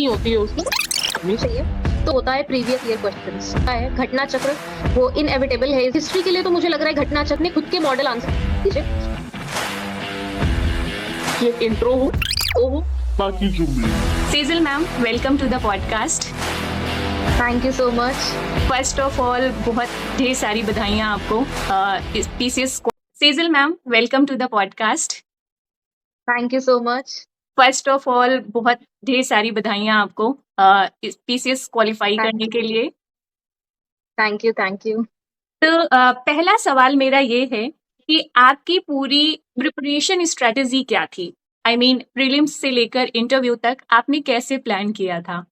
नहीं होती है उसमें होनी चाहिए। तो होता है प्रीवियस ईयर क्वेश्चंस है घटना चक्र, वो इनएविटेबल है हिस्ट्री के लिए। तो मुझे लग रहा है घटना चक्र ने खुद के मॉडल आंसर दीजिए। ये इंट्रो हो ओहो, बाकी जुमले। Sezel ma'am, welcome to the podcast. Thank you so much. First of all बहुत ढेर सारी बधाइयाँ आपको इस पीसीएस को। Sezel ma'am, welcome to the podcast. Thank you so much. First of all बहुत ढेर सारी बधाइयाँ आपको इस पीसीएस क्वालिफाई करने के लिए। Thank you thank you. तो पहला सवाल मेरा ये है कि आपकी पूरी प्रिपरेशन स्ट्रेटेजी क्या थी? आई मीन प्रीलिम्स से लेकर इंटरव्यू तक आपने कैसे प्लान किया था?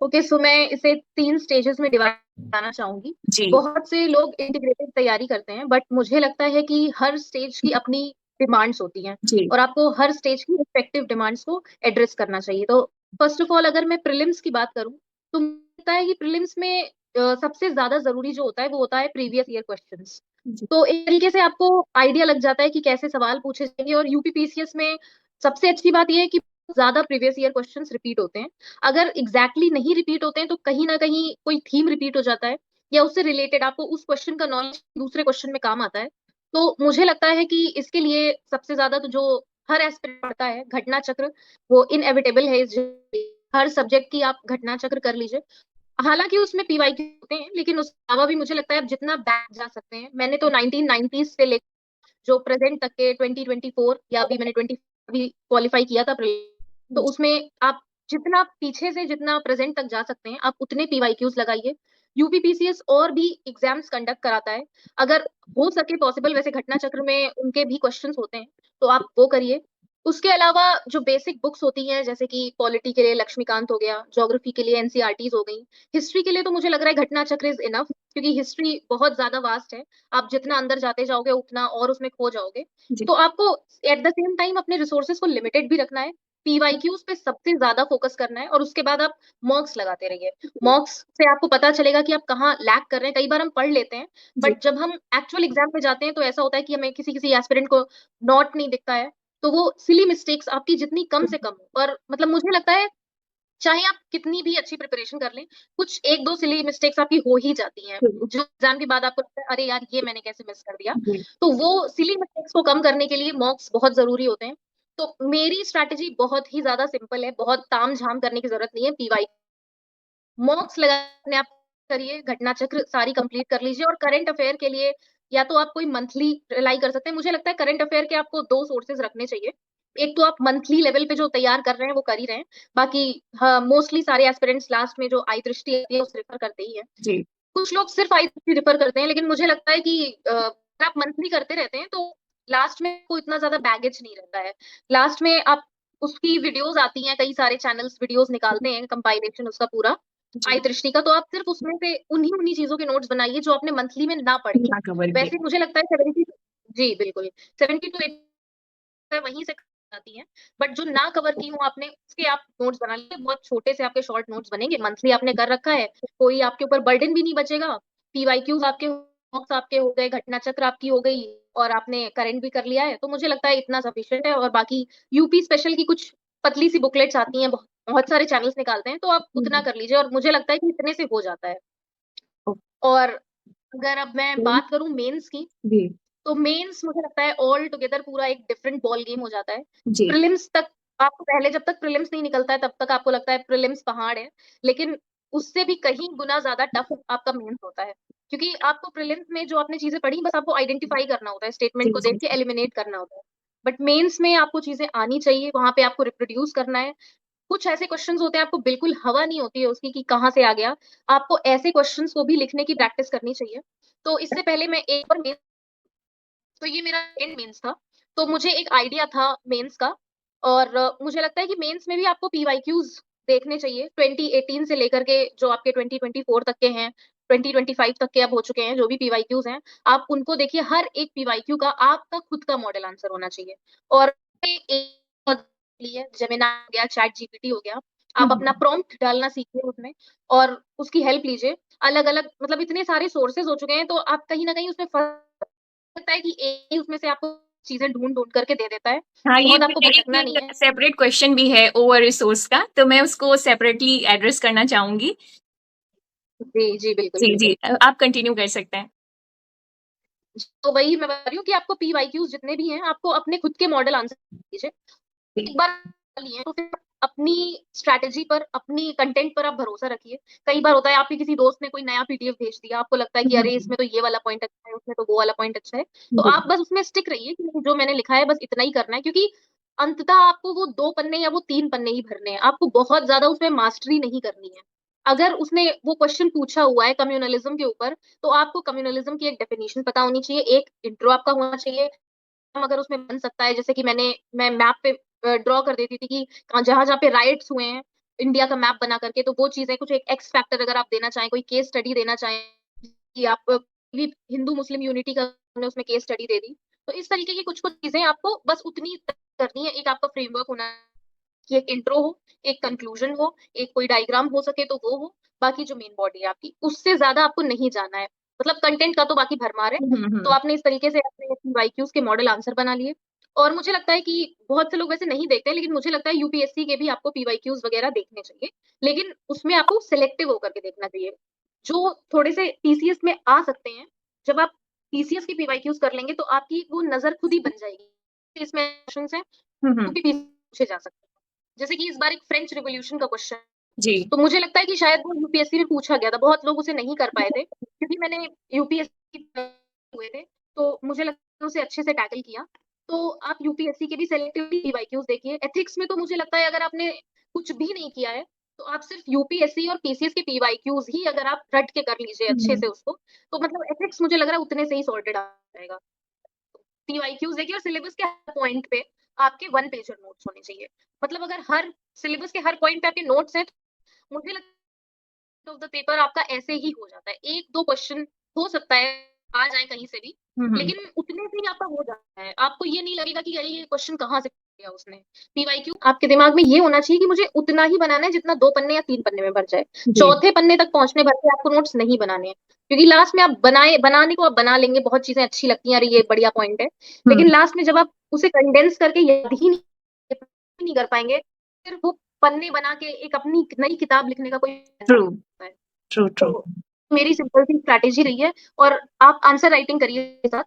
ओके, सो मैं इसे 3 स्टेजेस में डिवाइड करना चाहूंगी। जी बहुत से लोग इंटीग्रेटेड तैयारी करते हैं, बट मुझे लगता है कि हर स्टेज की अपनी डिमांड्स होती हैं जी और आपको हर स्टेज की रिस्पेक्टिव डिमांड्स को एड्रेस करना चाहिए। तो फर्स्ट ऑफ ऑल अगर मैं प्रीलिम्स की बात करूं तो मुझे लगता है कि प्रीलिम्स में सबसे ज्यादा जरूरी जो होता है वो होता है प्रीवियस ईयर क्वेश्चंस। जी तो एक तरीके से आपको आइडिया लग जाता है कि कैसे सवाल पूछे जाएंगे। और यूपीपीसीएस में सबसे अच्छी बात यह है कि ज्यादा प्रीवियस ईयर क्वेश्चंस रिपीट होते हैं। अगर एग्जैक्टली नहीं रिपीट होते हैं तो कहीं ना कहीं कोई थीम रिपीट हो जाता है या उससे रिलेटेड आपको उस क्वेश्चन का नॉलेज दूसरे क्वेश्चन में काम आता है। तो मुझे लगता है कि इसके लिए सबसे ज्यादा तो जो हर एस्पेक्ट पढ़ता है घटना चक्र, वो इनएविटेबल है हर सब्जेक्ट की आप घटना चक्र कर लीजिए। हालांकि उसमें पीवाईक्यू होते हैं, लेकिन उसके अलावा भी मुझे लगता है आप जितना बैक जा सकते हैं। मैंने तो 1990s से लेकर जो प्रेजेंट तक के 2024 या अभी मैंने 20 अभी क्वालिफाई किया था तो उसमें आप जितना पीछे से जितना प्रेजेंट तक जा सकते हैं आप उतने पीवाईक्यूज लगाइए। यूपीपीसीएस और भी एग्जाम्स कंडक्ट कराता है, अगर हो सके पॉसिबल, वैसे घटना चक्र में उनके भी क्वेश्चंस होते हैं तो आप वो करिए। उसके अलावा जो बेसिक बुक्स होती हैं जैसे कि पॉलिटी के लिए लक्ष्मीकांत हो गया, ज्योग्राफी के लिए एनसीईआरटीज हो गई, हिस्ट्री के लिए तो मुझे लग रहा है घटना चक्र इज इनफ, क्योंकि हिस्ट्री बहुत ज्यादा वास्ट है। आप जितना अंदर जाते जाओगे उतना और उसमें खो जाओगे। जी तो आपको एट द सेम टाइम अपने रिसोर्सेज को लिमिटेड भी रखना है, पीवाईक्यूज पे सबसे ज्यादा फोकस करना है और उसके बाद आप मॉक्स लगाते रहिए। मॉक्स से आपको पता चलेगा कि आप कहाँ लैक कर रहे हैं। कई बार हम पढ़ लेते हैं जी बट जब हम एक्चुअल एग्जाम में जाते हैं तो ऐसा होता है कि हमें किसी किसी एस्पिरेंट को नोट नहीं दिखता है। तो वो सिली मिस्टेक्स आपकी जितनी कम से कम हो, और मतलब मुझे लगता है चाहे आप कितनी भी अच्छी प्रिपरेशन कर लें, कुछ एक दो सिली मिस्टेक्स आपकी हो ही जाती हैं जो एग्जाम के बाद आपको लगता है अरे यार ये मैंने कैसे मिस कर दिया। जी तो वो सिली मिस्टेक्स को कम करने के लिए मॉक्स बहुत जरूरी होते हैं। तो मेरी स्ट्रैटेजी बहुत ही ज्यादा सिंपल है, बहुत ताम झाम करने की जरूरत नहीं है। पीवाई मॉक्स लगाने आप करिए, घटना चक्र सारी कंप्लीट कर लीजिए। और करंट अफेयर के लिए या तो आप कोई मंथली रिलाई कर सकते हैं। मुझे लगता है करंट अफेयर के आपको 2 सोर्सेज रखने चाहिए। एक तो आप मंथली लेवल पे जो तैयार कर रहे हैं वो कर ही रहे हैं, बाकी हाँ मोस्टली सारे एस्पिरेंट्स लास्ट में जो आई दृष्टि आती है उसे रेफर करते ही हैं। जी कुछ लोग सिर्फ आई दृष्टि रेफर करते हैं, लेकिन मुझे लगता है कि अगर आप मंथली करते रहते हैं तो लास्ट में कोई इतना ज्यादा बैगेज नहीं रहता है। लास्ट में आप उसकी वीडियोस आती हैं, कई सारे चैनल्स वीडियोस निकालते हैं कंपाइलेशन उसका पूरा आई जी दृष्टि का। तो आप सिर्फ उसमें से उन्हीं उन्हीं चीजों के नोट्स बनाइए जो आपने मंथली में ना पढ़ी हो। ना कवर वैसे किया। मुझे लगता है 70, जी बिल्कुल, 70 to 80 वहीं से आती हैं। बट जो ना कवर की हो आपने उसके आप नोट्स बना लीजिए, बहुत छोटे से आपके शॉर्ट नोट्स बनेंगे। मंथली आपने कर रखा है, कोई आपके ऊपर बर्डन भी नहीं बचेगा। पीवाईक्यूज आपके, मॉक्स आपके हो गए, घटना चक्र आपकी हो गई और आपने करंट भी कर लिया है। तो मुझे लगता है इतना सफिशिएंट है। और बाकी यूपी स्पेशल की कुछ पतली सी बुकलेट्स आती हैं, बहुत बहुत सारे चैनल्स निकालते हैं, तो आप उतना कर लीजिए और मुझे लगता है कि इतने से हो जाता है। और अगर अब मैं बात करूं मेंस की, जी तो मेंस मुझे लगता है ऑल टुगेदर पूरा एक डिफरेंट बॉल गेम हो जाता है। जी प्रीलिम्स तक आपको, पहले जब तक प्रीलिम्स नहीं निकलता है तब तक आपको लगता है प्रीलिम्स पहाड़ है, लेकिन उससे भी कहीं गुना ज्यादा टफ आपका मेंस होता है। क्योंकि आपको प्रीलिम्स में जो आपने चीजें पढ़ी बस आपको आइडेंटिफाई करना होता है, जी स्टेटमेंट को जी देख के एलिमिनेट करना होता है। बट मेंस में आपको चीजें आनी चाहिए, वहां पे आपको रिप्रोड्यूस करना है। कुछ ऐसे क्वेश्चंस होते हैं आपको बिल्कुल हवा नहीं होती है उसकी कि कहाँ से आ गया, आपको ऐसे क्वेश्चंस को भी लिखने की प्रैक्टिस करनी चाहिए। तो इससे पहले मैं एक और, तो ये मेरा एंड मेंस था, तो मुझे एक आइडिया था मेंस का। और मुझे लगता है कि मेंस में भी आपको पीवाईक्यूज देखने चाहिए 2018 से लेकर के जो आपके 2024 तक के हैं, 2025 तक के अब हो चुके हैं जो भी पीवाईक्यूज हैं। आप उनको देखिए, हर एक पीवाईक्यू का आपका खुद का मॉडल आंसर होना चाहिए। और जेमिना हो गया, चैट जीपीटी हो गया, आप अपना प्रॉम्प्ट डालना सीखिए उसमें और उसकी हेल्प लीजिए। अलग अलग मतलब इतने सारे सोर्सेज हो चुके हैं, तो आप कहीं ना कहीं उसमें फंस सकता है कि एक ही उसमें से आपको चीजें ढूंढ ढूंढ करके दे देता है। हाँ, ये बहुत आपको भटकना नहीं है। एक सेपरेट क्वेश्चन भी है ओवर रिसोर्स का, तो मैं उसको सेपरेटली एड्रेस करना चाहूंगी। जी जी बिल्कुल जी जी, बिल्कुल। आप कंटिन्यू कर सकते हैं। तो वही मैं बता रही हूँ कि आपको पीवाईक्यूज जितने भी हैं, आपको अपने खुद के मॉडल आंसर कीजिए। एक बार लिए तो फिर अपनी स्ट्रैटेजी पर, अपनी कंटेंट पर आप भरोसा रखिए। कई बार होता है आपके किसी दोस्त ने कोई नया पीडीएफ भेज दिया, आपको लगता है कि अरे इसमें तो ये वाला पॉइंट अच्छा है, उसमें तो वो वाला पॉइंट अच्छा है, तो जी। आप बस उसमें स्टिक रहिए कि जो मैंने लिखा है बस इतना ही करना है, क्योंकि अंततः आपको वो 2 पन्ने या वो 3 पन्ने ही भरने हैं, आपको बहुत ज्यादा उसमें मास्टरी नहीं करनी है। अगर उसने वो क्वेश्चन पूछा हुआ है कम्युनलिज्म के ऊपर, तो आपको कम्युनलिज्म की एक डेफिनेशन पता होनी चाहिए, एक इंट्रो आपका होना चाहिए। हम अगर उसमें बन सकता है, जैसे कि मैं मैप पे ड्रॉ कर देती थी कि जहां जहां पे राइट्स हुए हैं इंडिया का मैप बना करके, तो वो चीजें कुछ एक एक्स फैक्टर अगर आप देना चाहें, कोई केस स्टडी देना चाहें कि आप भी हिंदू मुस्लिम यूनिटी का हमने उसमें केस स्टडी दे दी, तो इस तरीके की कुछ कुछ चीजें आपको बस उतनी करनी है। एक आपका फ्रेमवर्क होना कि एक इंट्रो हो, एक कंक्लूजन हो, एक कोई डायग्राम हो सके तो वो हो, बाकी जो मेन बॉडी है आपकी उससे ज्यादा आपको नहीं जाना है। मतलब कंटेंट का तो बाकी भरमार है। तो आपने इस तरीके से अपने वाईक्यूज के मॉडल आंसर बना लिए। और मुझे लगता है कि बहुत से लोग वैसे नहीं देखते हैं, लेकिन मुझे लगता है यूपीएससी के भी आपको पीवाईक्यूज वगैरह देखने चाहिए, लेकिन उसमें आपको सिलेक्टिव होकर के देखना चाहिए। जो थोड़े से टीसीएस में आ सकते हैं, जब आप टीसीएस की पीवाईक्यूज कर लेंगे तो आपकी वो नजर खुद ही बन जाएगी, इसमें क्वेश्चंस हैं यूपीपीएससी पूछे जा सकते हैं। जैसे कि इस बार एक फ्रेंच रिवॉल्यूशन का क्वेश्चन, जी। तो मुझे लगता है कि शायद वो यूपीएससी में पूछा गया था, बहुत लोग उसे नहीं कर पाए थे, क्योंकि मैंने यूपीएससी हुए थे, तो मुझे लगता है उसे अच्छे से टैकल किया। तो आप यूपीएससी के भी सेलेक्टिव पीवाईक्यूज देखिए। एथिक्स में तो मुझे लगता है अगर आपने कुछ भी नहीं किया है, तो आप सिर्फ यूपीएससी और पीसीएस के पीवाईक्यूज ही अगर आप रट के कर लीजिए अच्छे से उसको, तो मतलब एथिक्स मुझे लग रहा है उतने से ही सॉर्टेड आ जाएगा। पीवाईक्यूज देखिए, और सिलेबस के हर पॉइंट पे आपके 1 पेजर नोट्स होने चाहिए। मतलब अगर हर सिलेबस के हर पॉइंट पे आपके नोट्स हैं, तो मुझे लगता है ऑफ द पेपर आपका ऐसे ही हो जाता है। एक दो क्वेश्चन हो सकता है आ जाए कहीं से भी, लेकिन उतने से ही आपका हो जाता है। आपको ये नहीं लगेगा कि अरे ये क्वेश्चन कहाँ से किया उसने। पीवाईक्यू आपके दिमाग में ये होना चाहिए कि मुझे उतना ही बनाना है जितना 2 पन्ने या 3 पन्ने में भर जाए। जी। चौथे पन्ने तक पहुंचने भर के आपको नोट्स नहीं बनाने हैं, क्योंकि लास्ट में आप बनाने को आप बना लेंगे, बहुत चीजें अच्छी लगती हैं, अरे ये बढ़िया पॉइंट है, लेकिन लास्ट में जब आप उसे कंडेंस करके याद ही नहीं कर पाएंगे, फिर वो पन्ने बना के एक अपनी नई किताब लिखने का कोई फायदा ट्रू नहीं होता है। True true. तो मेरी सिंपल सी स्ट्रैटेजी रही है। और आप आंसर राइटिंग करिए के साथ।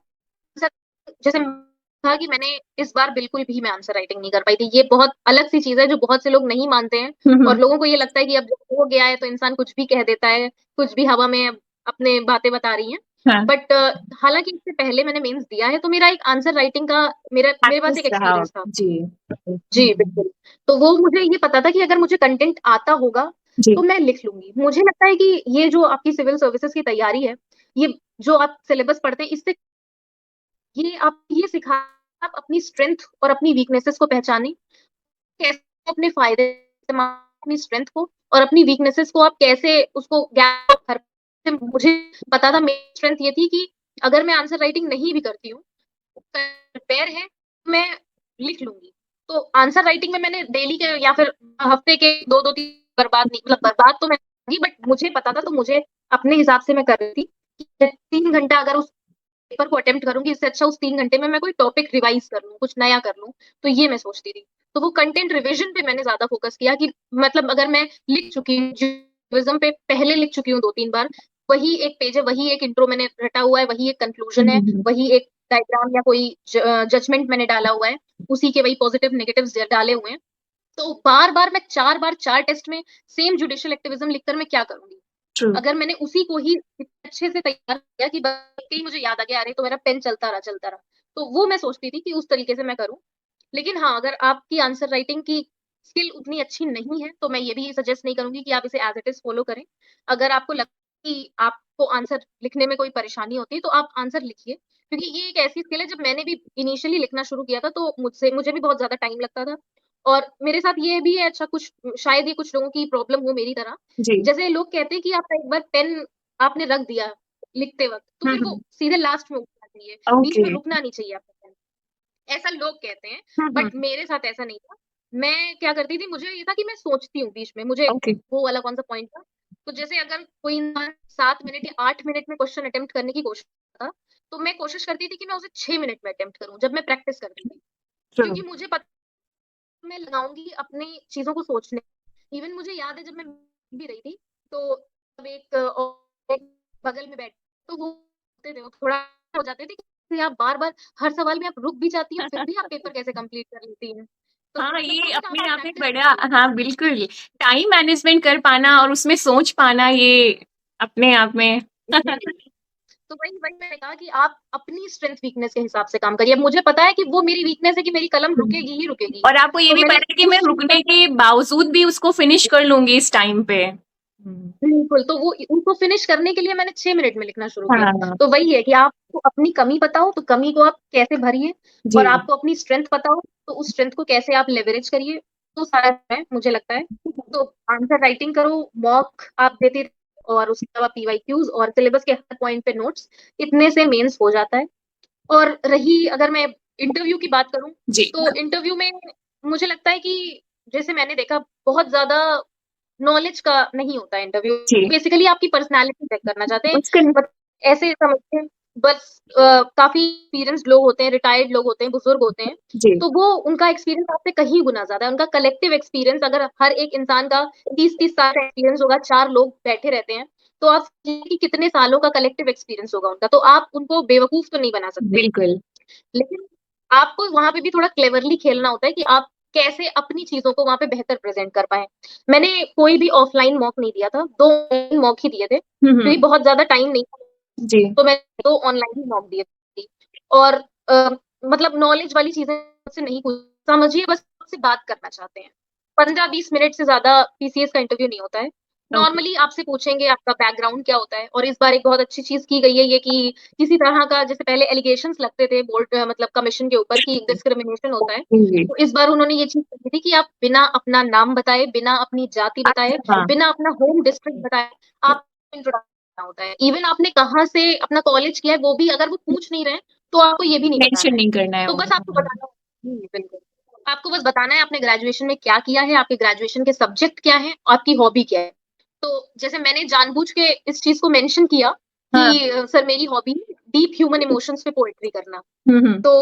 जैसे कहा कि मैंने इस बार बिल्कुल भी मैं आंसर राइटिंग नहीं कर पाई थी, ये बहुत अलग सी चीज है जो बहुत से लोग नहीं मानते हैं, और लोगों को ये लगता है कि अब जब हो गया है तो इंसान कुछ भी कह देता है, कुछ भी हवा में अपने बातें बता रही हैं। हाँ, बट हालांकि इससे पहले मैंने मेंस दिया है, तो मेरा एक आंसर राइटिंग का मेरे मेरे पास प्रैक्टिस एक रहा। एक्सपीरियंस था। जी। जी बिल्कुल। तो वो मुझे ये पता था कि अगर मुझे कंटेंट आता होगा जी। तो मैं लिख लूंगी। मुझे लगता है कि ये जो आपकी सिविल सर्विसेज की तैयारी है, ये जो आप सिलेबस पढ़ते हैं, इससे ये आप ये सिखा आप अपनी स्ट्रेंथ और अपनी वीकनेसेस को पहचानें, कैसे अपने फायदे अपनी स्ट्रेंथ को और अपनी वीकनेसेस को आप कैसे उसको गैप कर। मुझे पता था मेरी स्ट्रेंथ ये थी कि अगर मैं आंसर राइटिंग नहीं भी करती हूँ, प्रिपेयर है, मैं लिख लूंगी। तो आंसर राइटिंग में मैंने डेली के या फिर हफ्ते के दो दो तीन बर्बाद नहीं, मतलब बर्बाद तो मैं की, बट मुझे पता था, तो मुझे अपने हिसाब से मैं कर रही थी कि 3 घंटा अगर उस पेपर को अटेम्प्ट करूंगी, इससे अच्छा उस 3 घंटे में मैं कोई टॉपिक रिवाइज कर लूं, कुछ नया कर लूं। तो ये मैं सोचती थी। तो वो कंटेंट रिविजन पे मैंने ज्यादा फोकस किया कि मतलब अगर मैं लिख चुकी हूँ, रिविजन पे पहले लिख चुकी हूँ 2-3 बार, वही एक पेज है, वही एक इंट्रो मैंने रटा हुआ है, वही एक कंक्लूजन है, वही एक डायग्राम या कोई जजमेंट मैंने डाला हुआ है, उसी के वही पॉजिटिव नेगेटिव्स डाले हुए हैं। तो बार बार मैं 4 बार 4 टेस्ट में सेम जुडिशियल एक्टिविज्म लिखकर मैं क्या करूंगी। ट्रू। अगर मैंने उसी को ही अच्छे से तैयार किया कि बस ही मुझे याद आ गया, अरे तो मेरा पेन चलता रहा, तो वो मैं सोचती थी कि उस तरीके से मैं करूं। लेकिन हाँ, अगर आपकी आंसर राइटिंग की स्किल उतनी अच्छी नहीं है, तो मैं ये भी सजेस्ट नहीं करूंगी कि आप इसे एज इट इज फॉलो करें। अगर आपको लगता है कि आपको आंसर लिखने में कोई परेशानी होती है, तो आप आंसर लिखिए, क्योंकि ये एक ऐसी स्किल है। जब मैंने भी इनिशियली लिखना शुरू किया था, तो मुझे भी बहुत ज्यादा टाइम लगता था। और मेरे साथ ये भी है, अच्छा कुछ शायद ये कुछ लोगों की प्रॉब्लम हो मेरी तरह, जी। जैसे लोग कहते हैं कि आप एक बार पेन आपने रख दिया लिखते वक्त, तो फिर वो सीधे लास्ट में उठना चाहिए, बीच ओके। में रुकना नहीं चाहिए आपका पेन, ऐसा लोग कहते हैं। बट मेरे साथ ऐसा नहीं था। मैं क्या करती थी, मुझे ये था कि मैं सोचती हूँ बीच में, मुझे ओके। वो वाला कौन सा पॉइंट था। तो जैसे अगर कोई इंसान 7 मिनट या 8 मिनट में क्वेश्चन अटेम्प्ट करने की कोशिश करता था, तो मैं कोशिश करती थी कि मैं उसे 6 मिनट में अटेम्प्ट करूं जब मैं प्रैक्टिस करती थी, ट्रू। क्योंकि मुझे पता मैं लगाऊंगी अपनी चीजों को सोचने। इवन मुझे याद है जब मैं भी रही थी, तो अब एक बगल में बैठ, तो वो होते थे, वो थोड़ा हो जाते थे कि आप बार बार हर सवाल में आप रुक भी जाती हैं, फिर भी आप पेपर कैसे कंप्लीट कर लेती हैं। तो हाँ, मतलब ये मुझे अपने काफी आप में प्रैक्टिस बड़ा, चाहिए थी। हाँ बिल्कुल, टाइम मैनेजमेंट कर पाना और उसमें सोच पाना, ये अपने आप में तो वही वही मैंने कहा कि आप अपनी स्ट्रेंथ वीकनेस के हिसाब से काम करिए। अब मुझे पता है कि वो मेरी वीकनेस है कि मेरी कलम रुकेगी ही रुकेगी, और आपको ये तो भी मैंने पता है कि मैं उस चीज रुकने पर के बावजूद भी उसको फिनिश कर लूंगी इस टाइम पे। बिल्कुल, तो वो उनको फिनिश करने के लिए मैंने 6 मिनट में लिखना शुरू किया। हाँ तो वही है कि आपको अपनी कमी पता हो तो कमी को आप कैसे भरिए, जी। और आपको अपनी स्ट्रेंथ पता हो तो उस स्ट्रेंथ को कैसे आप लेवरेज करिए, तो सारा है मुझे लगता है। तो आंसर राइटिंग करो, मॉक आप देते रहो, और उसके अलावा पीवाईक्यूज और सिलेबस के हर पॉइंट पे नोट्स, इतने से मेंस हो जाता है। और रही अगर मैं इंटरव्यू की बात करूं, जी तो इंटरव्यू में मुझे लगता है कि जैसे मैंने देखा बहुत ज्यादा नॉलेज का नहीं होता है इंटरव्यू। जी। बेसिकली आपकी पर्सनालिटी चेक करना चाहते हैं। उसका बट ऐसे समझते हैं बस काफी एक्सपीरियंस्ड लोग होते हैं, रिटायर्ड लोग होते हैं, बुजुर्ग होते हैं, जी तो वो उनका एक्सपीरियंस आपसे कहीं गुना ज्यादा है। उनका कलेक्टिव एक्सपीरियंस, अगर हर एक इंसान का 30-30 साल का एक्सपीरियंस होगा, 4 लोग बैठे रहते हैं, तो आप सोचिए कि कितने सालों का कलेक्टिव एक्सपीरियंस होगा उनका, तो आप उनको बेवकूफ तो नहीं बना सकते। बिल्कुल। लेकिन आपको वहां पे भी थोड़ा क्लेवरली खेलना होता है कि आप कैसे अपनी चीजों को वहां पे बेहतर प्रेजेंट कर पाए। मैंने कोई भी ऑफलाइन मॉक नहीं दिया था, 2 मॉक ही दिए थे, क्योंकि हम्म। बहुत ज्यादा टाइम नहीं था, जी तो मैंने 2 ऑनलाइन ही मॉक दिए थे। और मतलब नॉलेज वाली चीजें मुझसे नहीं पूछ, समझिए बस आपसे बात करना चाहते हैं। 15-20 मिनट से ज्यादा पीसीएस का इंटरव्यू नहीं होता है। ओके। नॉर्मली आपसे पूछेंगे आपका बैकग्राउंड क्या होता है, और इस बार एक बहुत अच्छी चीज की गई है ये कि किसी तरह का, जैसे पहले एलिगेशंस लगते थे बोर्ड मतलब कमीशन के ऊपर कि डिस्क्रिमिनेशन होता है, जी। तो इस बार उन्होंने ये चीज कही थी कि आप बिना अपना नाम बताए, बिना अपनी जाति बताए, अच्छा। बिना अपना होम डिस्ट्रिक्ट बताए, आप इंट्रोडक्शन होता है। इवन आपने कहाँ से अपना कॉलेज किया है वो भी अगर वो पूछ नहीं रहे, तो आपको ये भी नहीं बताना मेंशन है। नहीं करना है तो वो। बस आपको बताना है। बिल्कुल, आपको बस बताना है आपने ग्रेजुएशन में क्या किया है, आपके ग्रेजुएशन के सब्जेक्ट क्या है, आपकी हॉबी क्या है। तो जैसे मैंने जानबूझ के इस चीज को मेंशन किया हाँ। कि सर मेरी हॉबी डीप ह्यूमन इमोशंस पे पोएट्री करना। हम्म। तो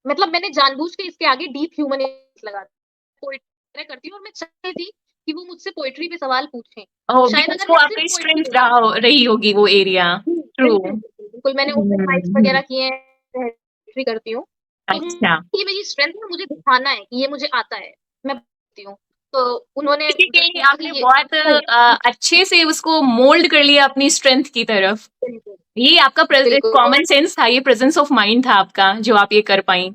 मतलब मैंने जानबूझ के इसके आगे डीप ह्यूमन लगा, पोएट्री करती हूँ, और मैं चाहती थी कि वो मुझसे पोएट्री पे सवाल पूछें। ओह, शायद बिकॉज़ अगर वो मैं सिर्फ आपका पोएट्री स्ट्रेंथ पे बात, रहा रही होगी वो एरिया। ट्रू। बिल्कुल बिल्कुल बिल्कुल, मैंने ओपन माइक्स हुँ। वगैरह किए हैं, पोएट्री करती हूँ, तो अच्छा। ये मेरी स्ट्रेंथ है, मुझे दिखाना है कि ये मुझे आता है, मैं बोलती हूँ। तो उन्होंने इसी के जब लिए पूछा कि आपने ये बहुत आपका ये अच्छे से उसको मोल्ड कर लिया अपनी स्ट्रेंथ की तरफ। बिल्कुल ये आपका बिल्कुल। कॉमन सेंस था, ये प्रेजेंस ऑफ माइंड था आपका, जो आप ये कर पाई।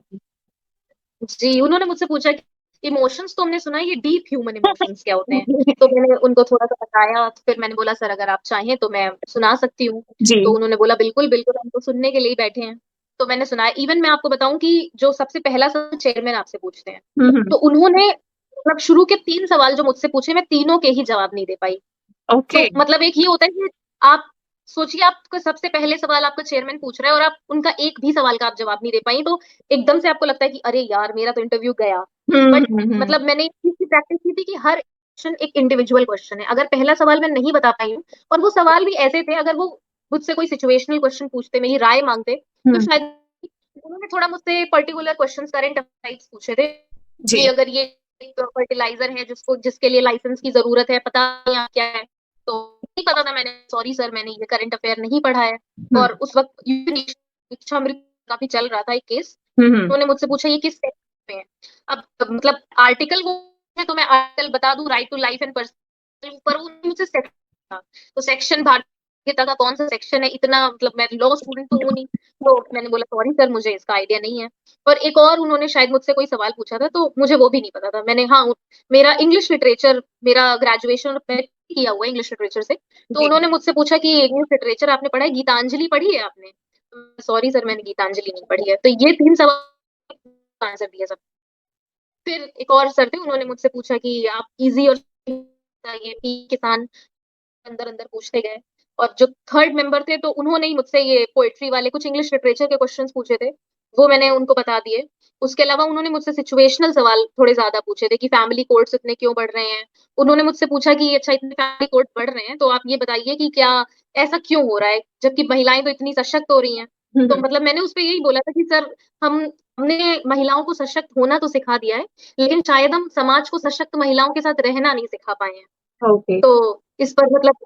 जी, उन्होंने मुझसे पूछा कि इमोशंस तो हमने सुना है, ये डीप ह्यूमन इमोशंस क्या होते हैं? तो मैंने उनको थोड़ा-सा बताया, तो फिर मैंने बोला सर अगर आप चाहें तो मैं सुना सकती हूँ। जी। तो उन्होंने बोला बिल्कुल, बिल्कुल हम तो सुनने के लिए ही बैठे हैं। तो मैंने सुनाया। इवन मैं आपको बताऊँ कि जो सबसे पहला सवाल चेयरमैन आपसे पूछते हैं, हुँ। तो उन्होंने मतलब शुरू के 3 सवाल जो मुझसे पूछे, मैं तीनों के ही जवाब नहीं दे पाई। ओके। तो मतलब एक ये होता है कि आप सोचिए आपको सबसे पहले सवाल आपका चेयरमैन पूछ रहा है और आप उनका एक भी सवाल का आप जवाब नहीं दे पाई, तो एकदम से आपको लगता है कि अरे यार मेरा तो इंटरव्यू गया। बट हुँ। मतलब मैंने इस चीज की प्रैक्टिस की थी कि हर क्वेश्चन एक इंडिविजुअल क्वेश्चन है। अगर पहला सवाल मैं नहीं बता पाई हूँ, और वो सवाल भी ऐसे थे, अगर वो मुझसे कोई सिचुएशनल क्वेश्चन पूछते, मेरी राय मांगते, तो हुँ। शायद उन्होंने थोड़ा मुझसे पर्टिकुलर क्वेश्चन करंट अफेयर्स पूछे थे कि जी। अगर ये एक फर्टिलाइजर है जिसको जिसके लिए लाइसेंस की जरूरत है, पता नहीं आप क्या है, तो नहीं पता था। मैंने सॉरी सर मैंने ये करंट अफेयर नहीं पढ़ा है। हुँ। और उस वक्त इच्छामृत काफी चल रहा था एक केस। हुँ। उन्होंने मुझसे पूछा ये किस सेक्शन में है। अब मतलब आर्टिकल वो है तो मैं आर्टिकल बता दूं, right to life and personal, पर वो मुझसे सेक्शन था, तो सेक्शन भारतीयता का कौन सा सेक्शन है, इतना मतलब मैं लॉ स्टूडेंट तो हूँ नहीं। तो मैंने बोला सॉरी सर मुझे इसका आइडिया नहीं है। और एक और उन्होंने शायद मुझसे कोई सवाल पूछा था, तो मुझे वो भी नहीं पता था। मैंने हाँ, मेरा इंग्लिश लिटरेचर, मेरा ग्रेजुएशन में किया हुआ है इंग्लिश लिटरेचर से, तो जी। उन्होंने मुझसे पूछा कि इंग्लिश लिटरेचर आपने पढ़ा है, गीतांजलि पढ़ी है आपने? सॉरी सर मैंने गीतांजलि नहीं पढ़ी है। तो ये 3 सवाल आंसर दिए सब। फिर एक और सर थे, उन्होंने मुझसे पूछा कि आप इजी और ये किसान, अंदर अंदर पूछते गए। और जो थर्ड मेंबर थे, तो उन्होंने ही मुझसे ये पोएट्री वाले कुछ इंग्लिश लिटरेचर के क्वेश्चंस पूछे थे, वो मैंने उनको बता दिए। उसके अलावा उन्होंने मुझसे सिचुएशनल सवाल थोड़े ज्यादा पूछे थे कि फैमिली कोर्ट्स इतने क्यों बढ़ रहे हैं। उन्होंने मुझसे पूछा कि अच्छा इतने फैमिली कोर्ट बढ़ रहे हैं तो आप ये बताइए कि क्या ऐसा क्यों हो रहा है, जबकि महिलाएं तो इतनी सशक्त हो रही हैं। तो मतलब मैंने उसपे यही बोला था कि सर हम हमने महिलाओं को सशक्त होना तो सिखा दिया है, लेकिन शायद हम समाज को सशक्त महिलाओं के साथ रहना नहीं सिखा पाए हैं। ओके। तो इस पर मतलब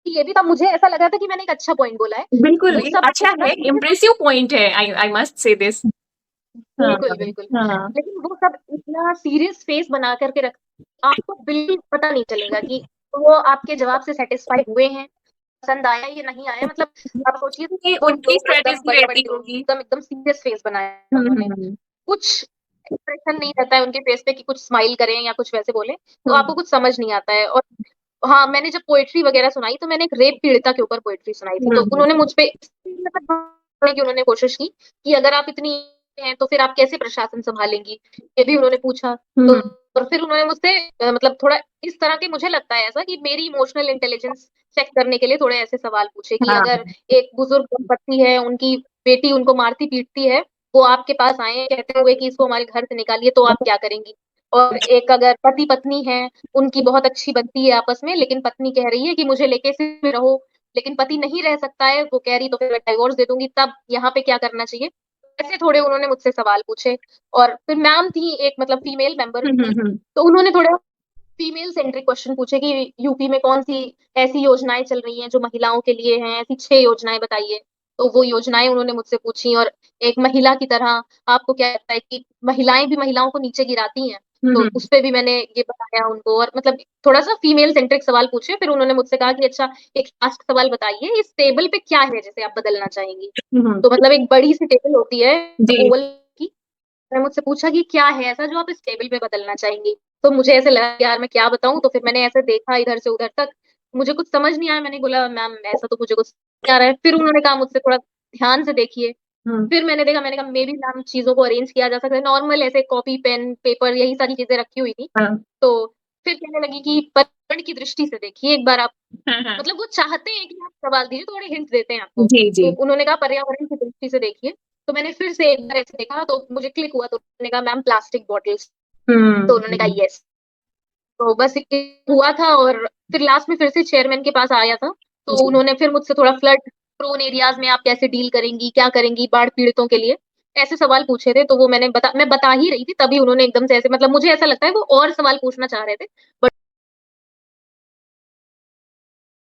ये भी था, मुझे ऐसा लगा था कि मैंने एक अच्छा पॉइंट बोला है। बिल्कुल, वो ये सब अच्छा इतना है, इम्प्रेसिव पॉइंट है, आई मस्ट से दिस। हाँ, बिल्कुल, बिल्कुल। हाँ। लेकिन वो सब इतना सीरियस फेस बना करके रख, आपको बिल्कुल पता नहीं चलेगा कि वो आपके जवाब से सैटिस्फाई हुए हैं, पसंद आया या नहीं आया। मतलब आप सोचिए ये 2 उनकी लोग एकदम स्ट्रेटेजी बड़े-बड़े रहती होगी। एकदम एकदम सीरियस फेस बनाया है हुँ, उन्होंने। हुँ, कुछ एक्सप्रेशन नहीं रहता है उनके फेस पे कि कुछ स्माइल करें या कुछ वैसे बोलें, तो हुँ, आपको कुछ समझ नहीं आता है। और हाँ, मैंने जब पोएट्री वगैरह सुनाई तो मैंने एक रेप पीड़िता के ऊपर पोएट्री सुनाई थी। हुँ, तो हुँ, उन्होंने मुझ पे मतलब की उन्होंने कोशिश की कि अगर आप इतनी हैं तो फिर आप कैसे प्रशासन सँभालेंगी? ये भी उन्होंने पूछा। हुँ, तो हुँ, और फिर उन्होंने मुझसे मतलब थोड़ा इस तरह के, मुझे लगता है ऐसा कि मेरी इमोशनल इंटेलिजेंस चेक करने के लिए थोड़े ऐसे सवाल पूछे कि हाँ, अगर एक बुजुर्ग दंपत्ति है, उनकी बेटी उनको मारती-पीटती है, वो आपके पास आए हैं कहते हुए कि इसको हमारे घर से निकालिए, तो आप क्या करेंगी? और एक अगर पति-पत्नी हैं, उनकी बहुत अच्छी बनती है आपस में, लेकिन पत्नी कह रही है कि मुझे लेके इसी में रहो, लेकिन पति नहीं रह सकता है, वो कह रही तो फिर मैं डिवोर्स दे दूँगी, तब यहाँ पे क्या करना चाहिए? ऐसे थोड़े उन्होंने मुझसे सवाल पूछे। और फिर मैम थी एक, मतलब फीमेल मेंबर हुँ, भी हुँ, थी, हुँ, तो उन्होंने थोड़ा फीमेल सेंट्रिक क्वेश्चन पूछे कि यूपी में कौन-सी ऐसी योजनाएँ चल रही हैं जो महिलाओं के लिए हैं, ऐसी 6 योजनाएँ बताइए। तो वो योजनाएँ उन्होंने मुझसे पूछी। और एक महिला की तरह आपको क्या लगता है कि महिलाएँ भी महिलाओं को नीचे गिराती हैं? हुँ, तो हुँ, उसपे भी मैंने ये बताया उनको। और मतलब थोड़ा-सा फीमेल सेंट्रिक सवाल पूछे। फिर उन्होंने मुझसे कहा कि अच्छा, एक लास्ट सवाल बताइए, इस टेबल पे क्या है जिसे आप बदलना चाहेंगी? हुँ, हुँ, तो मतलब एक बड़ी-सी टेबल होती है जी। ओवल की। उन्होंने मुझसे पूछा कि क्या है ऐसा जो आप इस टेबल पे बदलना चाहेंगी? तो मुझे ऐसे लगा यार मैं क्या बताऊँ? तो फिर मैंने ऐसे देखा इधर से उधर तक, मुझे कुछ समझ नहीं आया। मैंने बोला मैम ऐसा तो मुझे कुछ नहीं आ रहा है। फिर उन्होंने कहा मुझसे थोड़ा ध्यान से देखिए। हुँ, फिर मैंने देखा, मैंने कहा मे बी मैम चीज़ों को अरेंज किया जा सकता है। नॉर्मल ऐसे कॉपी, पेन, पेपर यही सारी चीज़ें रखी हुई थी। हाँ, तो फिर कहने लगी कि पर्यावरण की दृष्टि से देखिए एक बार आप, हाँ, हाँ। मतलब वो चाहते हैं कि आप सवाल दीजिए, थोड़े हिंट देते हैं आपको। जी, तो जी। उन्होंने कहा पर्यावरण की दृष्टि से देखिए। तो मैंने फिर से एक बार ऐसे देखा तो मुझे क्लिक हुआ। तो उन्होंने कहा मैम प्लास्टिक बॉटल्स। तो उन्होंने कहा हुँ, यस। तो बस ये हुआ था। और फिर लास्ट में फिर से चेयरमैन के पास आया था। तो जी। उन्होंने फिर मुझसे थोड़ा फ्लड प्रोन एरियाज़ में आप कैसे डील करेंगी, क्या करेंगी बाढ़ पीड़ितों के लिए? ऐसे सवाल पूछे थे। तो वो मैं बता ही रही थी, तभी उन्होंने एकदम से ऐसे, मतलब मुझे ऐसा लगता है वो और सवाल पूछना चाह रहे थे, बट